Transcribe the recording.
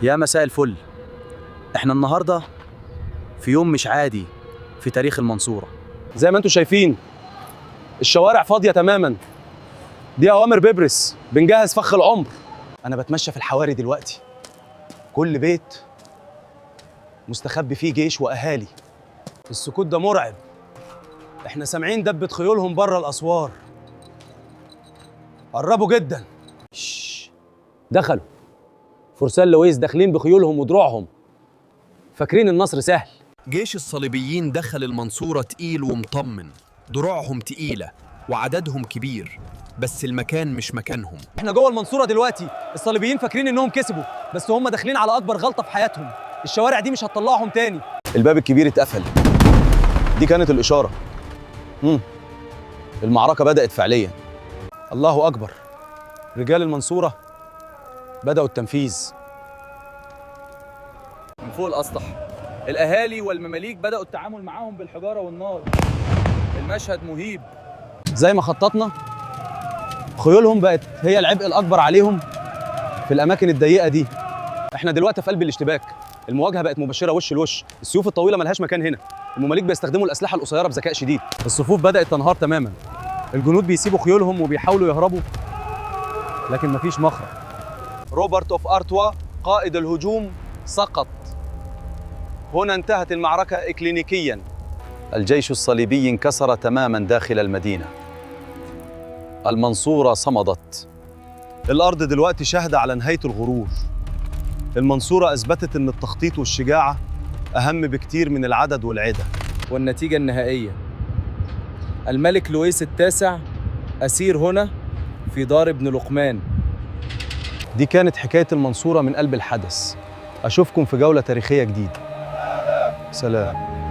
يا مساء الفل. احنا النهارده في يوم مش عادي في تاريخ المنصورة. زي ما انتم شايفين الشوارع فاضية تماما. دي أوامر بيبرس، بنجهز فخ العمر. أنا بتمشى في الحواري دلوقتي، كل بيت مستخبي فيه جيش وأهالي. السكوت ده مرعب، احنا سامعين دبة خيولهم بره الأسوار. قربوا جدا. دخلوا فرسان لويس، داخلين بخيولهم ودروعهم، فاكرين النصر سهل. جيش الصليبيين دخل المنصورة تقيل ومطمن، دروعهم تقيلة وعددهم كبير، بس المكان مش مكانهم. احنا جوه المنصورة دلوقتي، الصليبيين فاكرين انهم كسبوا، بس هم داخلين على اكبر غلطة في حياتهم. الشوارع دي مش هتطلعهم تاني. الباب الكبير اتقفل، دي كانت الإشارة. المعركة بدأت فعليا. الله أكبر، رجال المنصورة بدأوا التنفيذ. من فوق الأسطح الأهالي والمماليك بدأوا التعامل معاهم بالحجارة والنار. المشهد مهيب. زي ما خططنا، خيولهم بقت هي العبء الأكبر عليهم في الأماكن الضيقة دي. احنا دلوقتي في قلب الاشتباك، المواجهة بقت مباشرة وش لوش، السيوف الطويلة ملهاش مكان هنا. المماليك بيستخدموا الأسلحة القصيرة بذكاء شديد. الصفوف بدأت تنهار تماما، الجنود بيسيبوا خيولهم وبيحاولوا يهربوا، لكن مفيش مخرج. روبرت اوف ارتوا قائد الهجوم سقط. هنا انتهت المعركة إكلينيكيا. الجيش الصليبي انكسر تماما داخل المدينة. المنصورة صمدت. الأرض دلوقتي شاهدة على نهاية الغرور. المنصورة أثبتت أن التخطيط والشجاعة أهم بكتير من العدد والعدة. والنتيجة النهائية: الملك لويس التاسع أسير هنا في دار ابن لقمان. دي كانت حكاية المنصورة من قلب الحدث. أشوفكم في جولة تاريخية جديدة. سلام.